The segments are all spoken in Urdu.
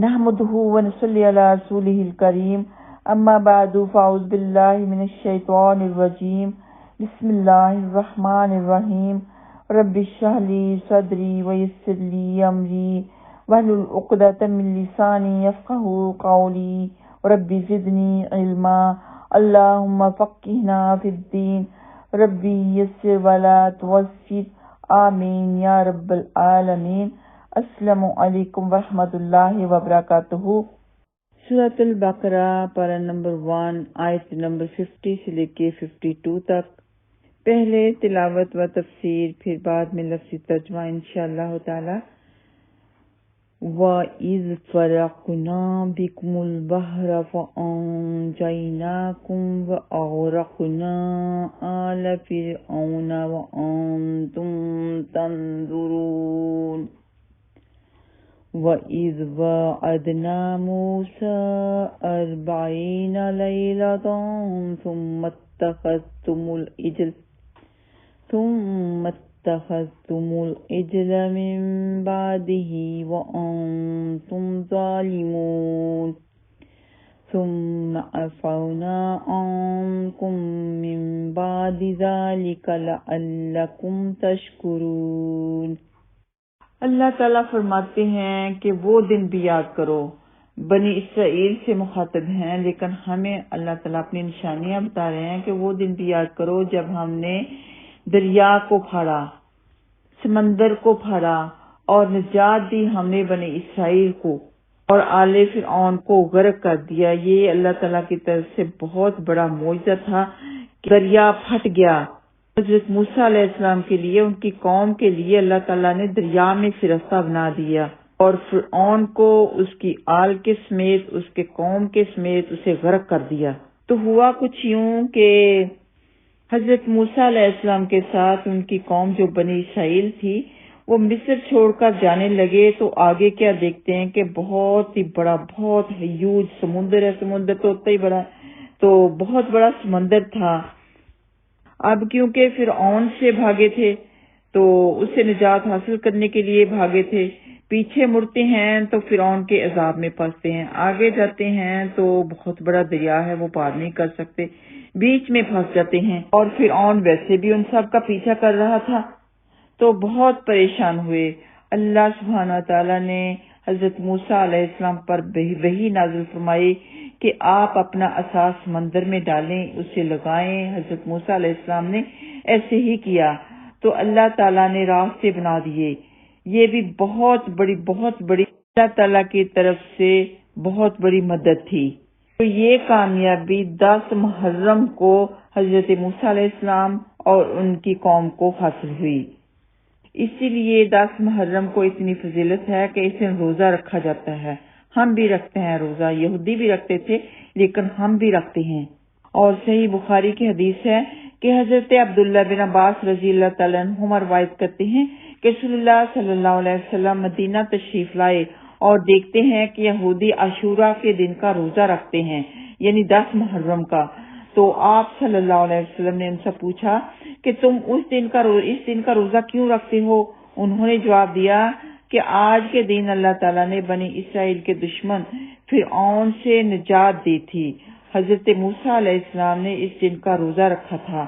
نحمده ونصلي على رسوله الكريم اما بعد فاعوذ بالله من الشيطان الرجيم بسم الله الرحمن الرحيم رب اشرح لي صدري ويسر لي امري واحلل عقدة من لساني يفقهوا قولي رب زدني علما اللهم فقهنا في الدين ربي يسر ولا تعسر آمین یا رب العالمین۔ السلام علیکم ورحمۃ اللہ وبرکاتہ۔ سورۃ البقرہ پارہ نمبر 1 آیت نمبر 50 سے لے کے 52 تک۔ پہلے تلاوت و تفسیر، پھر بعد میں لفظی ترجمہ انشاءاللہ تعالی۔ وَإِذْ فَرَقْنَا بِكُمُ الْبَحْرَ فَأَنْجَيْنَاكُمْ وَأَغْرَقْنَا آلَ فِرْعَوْنَ وَأَنْتُمْ تَنْظُرُونَ وَإِذْ وَاعَدْنَا مُوسَىٰ 40 لَيْلَةً ثُمَّ اتخذتم العجل من بعده وأنتم ظالمون ثم عفونا عنكم من بعد ذلك لعلكم تشكرون۔ اللہ تعالیٰ فرماتے ہیں کہ وہ دن بھی یاد کرو۔ بنی اسرائیل سے مخاطب ہیں، لیکن ہمیں اللہ تعالیٰ اپنی نشانیاں بتا رہے ہیں کہ وہ دن بھی یاد کرو جب ہم نے دریا کو پھاڑا، سمندر کو پھاڑا اور نجات دی ہم نے بنی اسرائیل کو، اور آل فرعون کو غرق کر دیا۔ یہ اللہ تعالیٰ کی طرف سے بہت بڑا معجزہ تھا کہ دریا پھٹ گیا۔ حضرت موسیٰ علیہ السلام کے لیے، ان کی قوم کے لیے اللہ تعالیٰ نے دریا میں سے رستہ بنا دیا اور فرعون کو اس کی آل کے سمیت، اس کے قوم کے سمیت اسے غرق کر دیا۔ تو ہوا کچھ یوں کہ حضرت موسیٰ علیہ السلام کے ساتھ ان کی قوم جو بنی اسرائیل تھی، وہ مصر چھوڑ کر جانے لگے تو آگے کیا دیکھتے ہیں کہ بہت ہی بڑا، بہت ہیوج سمندر ہے۔ سمندر تو اتنا ہی بڑا، تو بہت بڑا سمندر تھا۔ اب کیونکہ فرعون سے بھاگے تھے تو اس سے نجات حاصل کرنے کے لیے بھاگے تھے، پیچھے مڑتے ہیں تو فرعون کے عذاب میں پھنستے ہیں، آگے جاتے ہیں تو بہت بڑا دریا ہے، وہ پار نہیں کر سکتے، بیچ میں پھنس جاتے ہیں، اور فرعون ویسے بھی ان سب کا پیچھا کر رہا تھا تو بہت پریشان ہوئے۔ اللہ سبحانہ تعالیٰ نے حضرت موسیٰ علیہ السلام پر وحی نازل فرمائی کہ آپ اپنا عصا سمندر میں ڈالیں، اسے لگائیں۔ حضرت موسیٰ علیہ السلام نے ایسے ہی کیا تو اللہ تعالیٰ نے راستے بنا دیے۔ یہ بھی بہت بڑی اللہ تعالیٰ کی طرف سے بہت بڑی مدد تھی۔ تو یہ کامیابی 10 محرم کو حضرت موسیٰ علیہ السلام اور ان کی قوم کو حاصل ہوئی۔ اسی لیے 10 محرم کو اتنی فضیلت ہے کہ اس دن روزہ رکھا جاتا ہے۔ ہم بھی رکھتے ہیں روزہ، یہودی بھی رکھتے تھے لیکن ہم بھی رکھتے ہیں۔ اور صحیح بخاری کی حدیث ہے کہ حضرت عبداللہ بن عباس رضی اللہ تعالیٰ عنہما روایت کرتے ہیں کہ رسول اللہ صلی اللہ علیہ وسلم مدینہ تشریف لائے اور دیکھتے ہیں کہ یہودی عاشورہ کے دن کا روزہ رکھتے ہیں، یعنی 10 محرم کا۔ تو آپ صلی اللہ علیہ وسلم نے ان سے پوچھا کہ تم اس دن کا روزہ کیوں رکھتے ہو؟ انہوں نے جواب دیا کہ آج کے دن اللہ تعالیٰ نے بنی اسرائیل کے دشمن فرعون سے نجات دی تھی، حضرت موسیٰ علیہ السلام نے اس دن کا روزہ رکھا تھا۔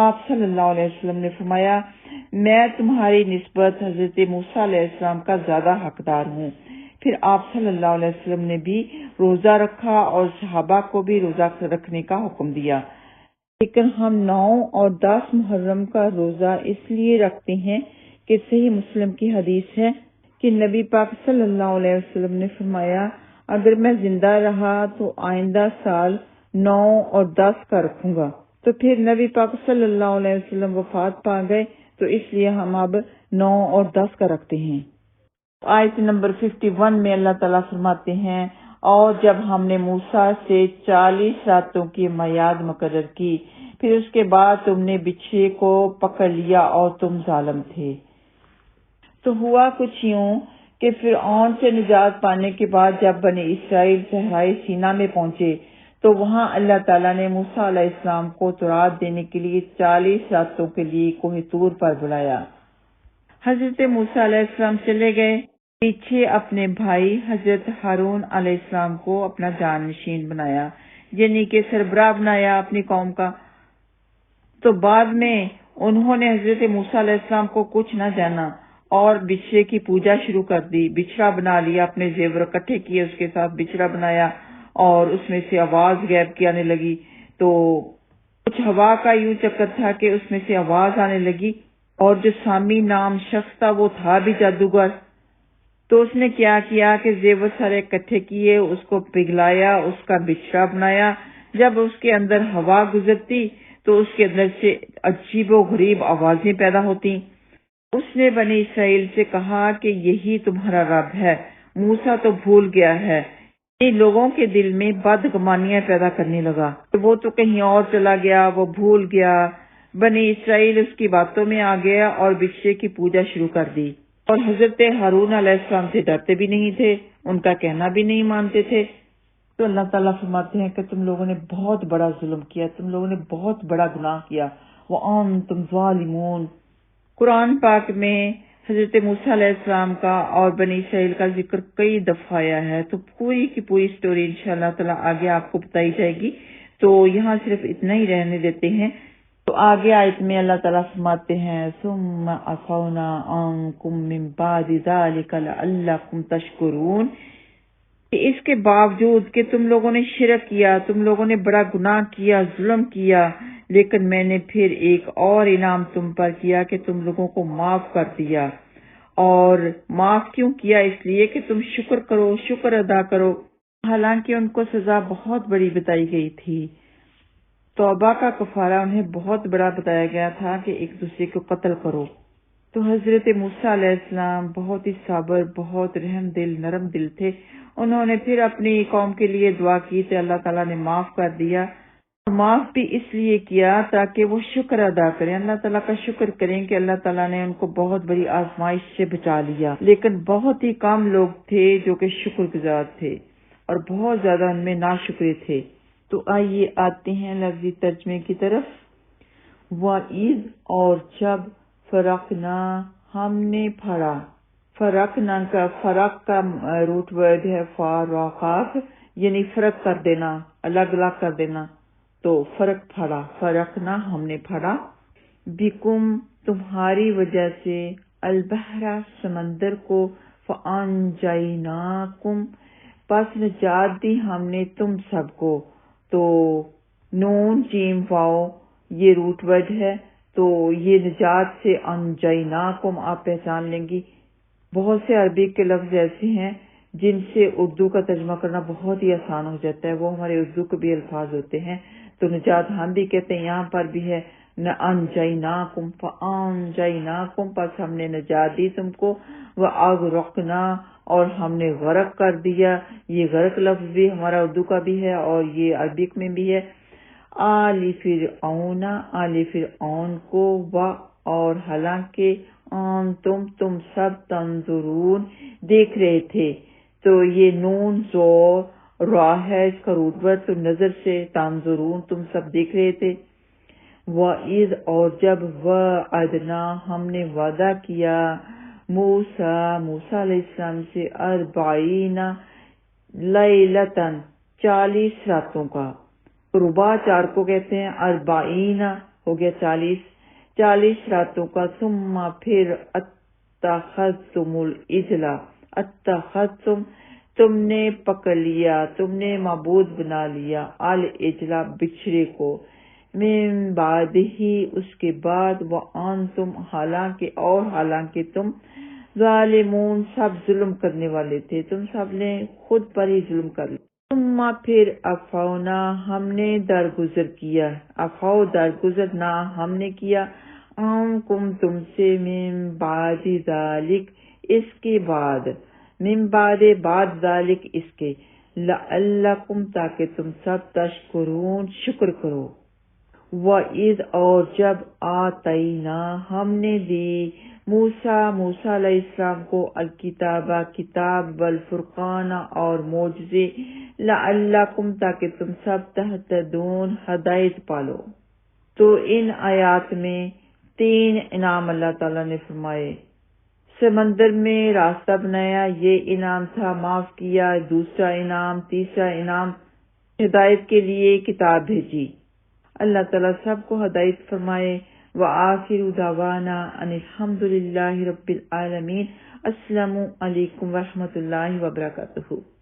آپ صلی اللہ علیہ وسلم نے فرمایا، میں تمہاری نسبت حضرت موسیٰ علیہ السلام کا زیادہ حقدار ہوں۔ پھر آپ صلی اللہ علیہ وسلم نے بھی روزہ رکھا اور صحابہ کو بھی روزہ رکھنے کا حکم دیا۔ لیکن ہم 9 اور 10 محرم کا روزہ اس لیے رکھتے ہیں کہ صحیح مسلم کی حدیث ہے کہ نبی پاک صلی اللہ علیہ وسلم نے فرمایا، اگر میں زندہ رہا تو آئندہ سال 9 اور 10 کا رکھوں گا۔ تو پھر نبی پاک صلی اللہ علیہ وسلم وفات پا گئے تو اس لیے ہم اب 9 اور 10 کا رکھتے ہیں۔ آیت نمبر 51 میں اللہ تعالیٰ فرماتے ہیں، اور جب ہم نے موسیٰ سے 40 راتوں کی میعاد مقرر کی، پھر اس کے بعد تم نے بچھڑے کو پکڑ لیا اور تم ظالم تھے۔ تو ہوا کچھ یوں کہ فرعون سے نجات پانے کے بعد جب بنی اسرائیل صحرائے سینا میں پہنچے تو وہاں اللہ تعالیٰ نے موسیٰ علیہ السلام کو تورات دینے کے لیے 40 راتوں کے لیے کوہ طور پر بلایا۔ حضرت موسیٰ علیہ السلام چلے گئے، پیچھے اپنے بھائی حضرت ہارون علیہ السلام کو اپنا جانشین بنایا، یعنی کہ سربراہ بنایا اپنی قوم کا۔ تو بعد میں انہوں نے حضرت موسیٰ علیہ السلام کو کچھ نہ جانا اور بچھڑے کی پوجا شروع کر دی، بچھڑا بنا لیا، اپنے زیور اکٹھے کیے، اس کے ساتھ بچھڑا بنایا اور اس میں سے آواز غیب کی آنے لگی۔ تو کچھ ہوا کا یوں چکر تھا کہ اس میں سے آواز آنے لگی، اور جو سامی نام شخص تھا وہ تھا بھی جادوگر۔ تو اس نے کیا کیا کہ زیور سارے اکٹھے کیے، اس کو پگھلایا، اس کا بچھڑا بنایا۔ جب اس کے اندر ہوا گزرتی تو اس کے اندر سے عجیب و غریب آوازیں پیدا ہوتی۔ اس نے بنی اسرائیل سے کہا کہ یہی تمہارا رب ہے۔ موسیٰ تو بھول گیا ہے، لوگوں کے دل میں بدگمانیاں پیدا کرنے لگا، وہ تو کہیں اور چلا گیا، وہ بھول گیا۔ بنی اسرائیل اس کی باتوں میں آ گیا اور بچھڑے کی پوجا شروع کر دی، اور حضرت ہارون علیہ السلام سے ڈرتے بھی نہیں تھے، ان کا کہنا بھی نہیں مانتے تھے۔ تو اللہ تعالیٰ فرماتے ہیں کہ تم لوگوں نے بہت بڑا ظلم کیا، تم لوگوں نے بہت بڑا گناہ کیا، وَأَنْتُمْ ظَالِمُونَ۔ قرآن پاک میں حضرت موسیٰ علیہ السلام کا اور بنی اسرائیل کا ذکر کئی دفعہ آیا ہے، تو پوری کی پوری سٹوری انشاءاللہ تعالیٰ آگے آپ کو بتائی جائے گی، تو یہاں صرف اتنا ہی رہنے دیتے ہیں۔ تو آگے آیت میں اللہ تعالیٰ فرماتے ہیں ثُمَّ عَفَوْنَا عَنْكُمْ مِنْ بَعْدِ ذَلِكَ لَعَلَّكُمْ تَشْكُرُونَ، کہ اس کے باوجود کہ تم لوگوں نے شرک کیا، تم لوگوں نے بڑا گناہ کیا، ظلم کیا، لیکن میں نے پھر ایک اور انعام تم پر کیا کہ تم لوگوں کو معاف کر دیا۔ اور معاف کیوں کیا؟ اس لیے کہ تم شکر کرو، شکر ادا کرو۔ حالانکہ ان کو سزا بہت بڑی بتائی گئی تھی، توبہ کا کفارہ انہیں بہت بڑا بتایا گیا تھا کہ ایک دوسرے کو قتل کرو۔ تو حضرت موسیٰ علیہ السلام بہت ہی صابر، بہت رحم دل، نرم دل تھے۔ انہوں نے پھر اپنی قوم کے لیے دعا کی تو اللہ تعالیٰ نے معاف کر دیا، معاف بھی اس لیے کیا تاکہ وہ شکر ادا کریں، اللہ تعالیٰ کا شکر کریں کہ اللہ تعالیٰ نے ان کو بہت بڑی آزمائش سے بچا لیا۔ لیکن بہت ہی کم لوگ تھے جو کہ شکر گزار تھے، اور بہت زیادہ ان میں ناشکرے تھے۔ تو آئیے آتے ہیں لفظی ترجمے کی طرف۔ وَإِذْ، اور جب، فرقنا، ہم نے پھڑا۔ فرقنا کا فرق کا روٹ ورڈ ہے فارقات، یعنی فرق کر دینا، الگ الگ کر دینا۔ تو فرق پھڑا، فرقنا ہم نے پھڑا، بکم تمہاری وجہ سے، البحر سمندر کو، فانجیناکم پس نجات دی ہم نے تم سب کو۔ تو نون جیم واو یہ روٹ ورڈ ہے، تو یہ نجات سے انجیناکم آپ پہچان لیں گی۔ بہت سے عربی کے لفظ ایسے ہیں جن سے اردو کا ترجمہ کرنا بہت ہی آسان ہو جاتا ہے، وہ ہمارے اردو کے بھی الفاظ ہوتے ہیں۔ تو نجات ہم بھی کہتے ہیں، یہاں پر بھی ہے انجیناکم فانجیناکم پس ہم نے نجات دی تم کو، واغرقنا اور ہم نے غرق کر دیا۔ یہ غرق لفظ بھی ہمارا اردو کا بھی ہے اور یہ عربک میں بھی ہے۔ آل فرعون، آل فرعون کو، اور حالانکہ تم سب تنظرون دیکھ رہے تھے۔ تو یہ نون زور را ہے، اس کا روٹ ورڈ، تو نظر سے تنظرون تم سب دیکھ رہے تھے۔ وَإِذْ، اور جب، وَعَدْنَا ہم نے وعدہ کیا، موسیٰ علیہ السلام سے، 40 لیلتاً 40 راتوں کا، ربع 4 کو کہتے ہیں، 40 ہو گیا 40 راتوں کا، ثم پھر اتخذتم العجل، اتخذتم تم نے پکڑ لیا، تم نے معبود بنا لیا، العجل بچھڑے کو، من بعد ہی اس کے بعد، وانتم حالانکہ تم ظالمون سب ظلم کرنے والے تھے، تم سب نے خود پر ہی ظلم کر لیا۔ ثم پھر عفونا ہم نے درگزر کیا، عفو درگزر نہ ہم نے کیا، عنکم تم سے، من بعد ذالک اس کے بعد، من بعد ذالک اس کے، لعلکم تاکہ تم سب تشکرون شکر کرو۔ وَإِذْ، اور جب، آتینا ہم نے دی، موسیٰ علیہ السلام کو، الکتاب کتاب، والفرقان اور معجزے، لعلکم تاکہ تم سب تہتدون ہدایت پالو۔ تو ان آیات میں 3 انعام اللہ تعالیٰ نے فرمائے۔ سمندر میں راستہ بنایا، یہ انعام تھا، معاف کیا، دوسرا انعام، تیسرا انعام، ہدایت کے لیے کتاب بھیجی۔ اللہ تعالیٰ سب کو ہدایت فرمائے۔ وآخر دعوانا ان الحمد للہ رب العالمین۔ السلام علیکم ورحمۃ اللہ وبرکاتہ۔